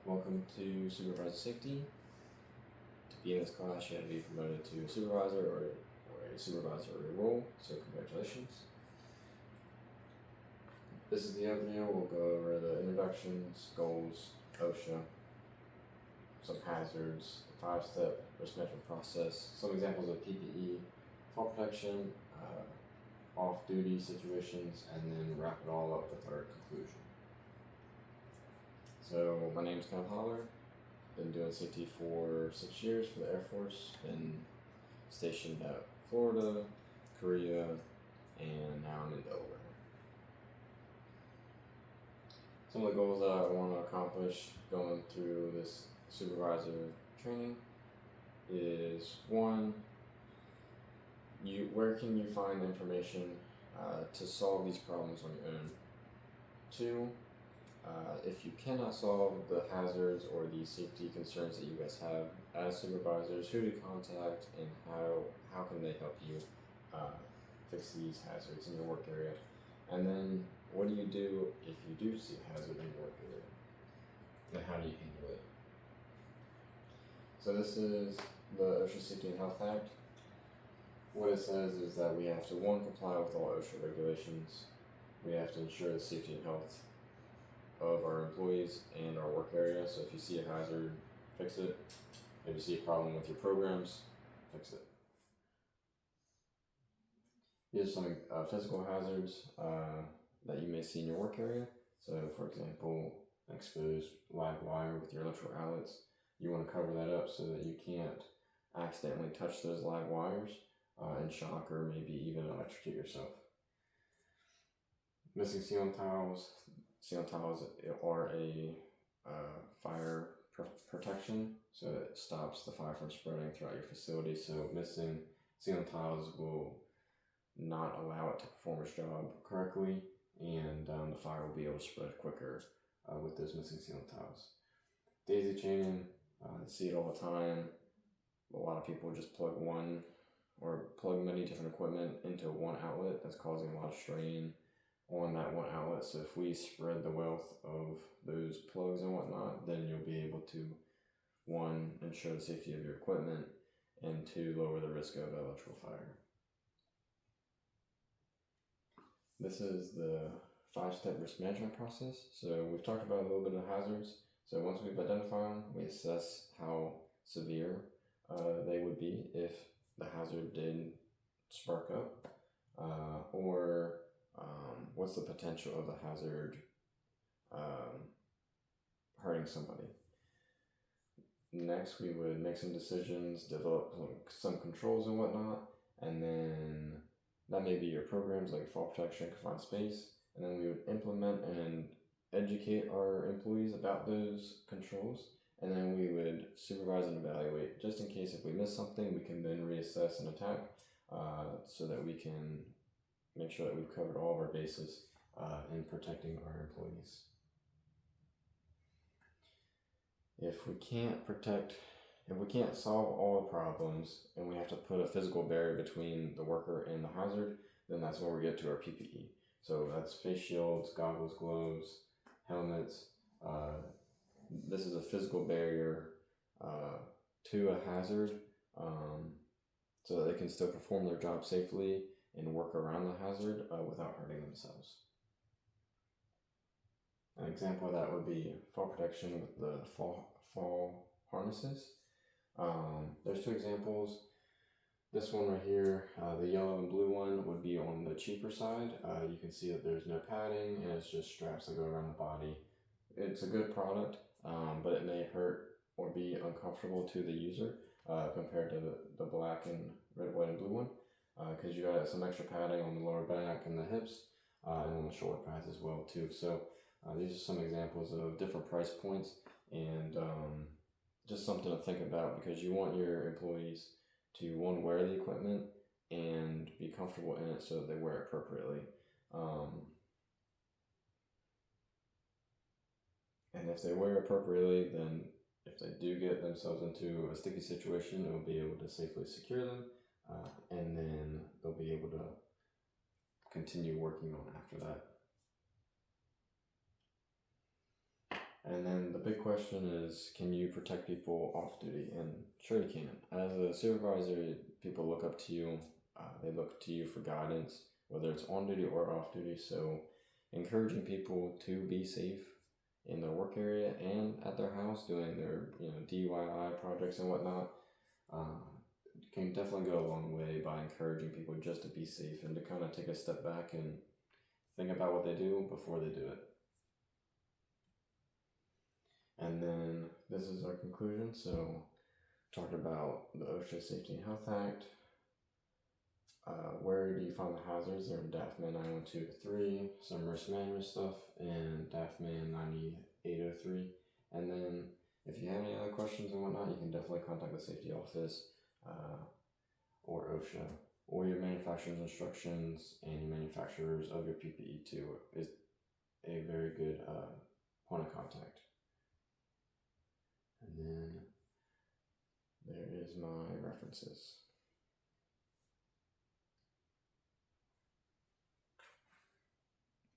Welcome to Supervisor Safety. To be in this class, you have to be promoted to a supervisor or a supervisory role, so congratulations. This is the overview. We'll go over the introductions, goals, OSHA, some hazards, the 5-step risk management process, some examples of PPE, fall protection, off-duty situations, and then wrap it all up with our conclusion. So my name is Kyle Holler. Been doing safety for 6 years for the Air Force. Been stationed at Florida, Korea, and now I'm in Delaware. Some of the goals that I want to accomplish going through this supervisor training is 1, where can you find information to solve these problems on your own? 2, if you cannot solve the hazards or the safety concerns that you guys have as supervisors, who to contact and how can they help you fix these hazards in your work area? And then what do you do if you do see a hazard in your work area? And how do you handle it? So this is the OSHA Safety and Health Act. What it says is that we have to 1, comply with all OSHA regulations. We have to ensure the safety and health of our employees and our work area. So if you see a hazard, fix it. If you see a problem with your programs, fix it. These are some physical hazards that you may see in your work area. So for example, exposed live wire with your electrical outlets. You want to cover that up so that you can't accidentally touch those live wires and shock or maybe even electrocute yourself. Missing ceiling tiles. Ceiling tiles are a fire protection, so it stops the fire from spreading throughout your facility. So missing ceiling tiles will not allow it to perform its job correctly, and the fire will be able to spread quicker with those missing ceiling tiles. Daisy chaining, I see it all the time. A lot of people just plug many different equipment into one outlet. That's causing a lot of strain on that one outlet. So if we spread the wealth of those plugs and whatnot, then you'll be able to 1, ensure the safety of your equipment, and 2, lower the risk of electrical fire. This is the 5-step risk management process. So we've talked about a little bit of hazards. So once we've identified them, we assess how severe they would be if the hazard did spark up, or what's the potential of the hazard hurting somebody. Next, we would make some decisions, develop some controls and whatnot, and then that may be your programs like fall protection, confined space, and then we would implement and educate our employees about those controls, and then we would supervise and evaluate. Just in case if we miss something, we can then reassess and attack so that we can make sure that we've covered all of our bases in protecting our employees. If we can't solve all the problems and we have to put a physical barrier between the worker and the hazard, then that's where we get to our PPE. So that's face shields, goggles, gloves, helmets. This is a physical barrier to a hazard so that they can still perform their job safely and work around the hazard without hurting themselves. An example of that would be fall protection with the fall harnesses. There's 2 examples. This one right here, the yellow and blue one, would be on the cheaper side. You can see that there's no padding and it's just straps that go around the body. It's a good product, but it may hurt or be uncomfortable to the user compared to the black and red, white, and blue one, because you got some extra padding on the lower back and the hips and on the shoulder pads as well too. So these are some examples of different price points, and just something to think about, because you want your employees to 1, wear the equipment and be comfortable in it so that they wear it appropriately. And if they wear appropriately, then if they do get themselves into a sticky situation, it will be able to safely secure them, and then they'll be able to continue working on after that. And then the big question is, can you protect people off duty? And sure you can. As a supervisor, people look up to you. They look to you for guidance, whether it's on duty or off duty. So encouraging people to be safe in their work area and at their house doing their DIY projects and whatnot can definitely go a long way by encouraging people just to be safe and to kind of take a step back and think about what they do before they do it. And then this is our conclusion. So talked about the OSHA Safety and Health Act. Where do you find the hazards? They're in DAFMAN 912-3, some risk management stuff in DAFMAN 9803. And then if you have any other questions and whatnot, you can definitely contact the safety office or OSHA, or your manufacturer's instructions and your manufacturers of your PPE too is a very good point of contact. And then there is my references.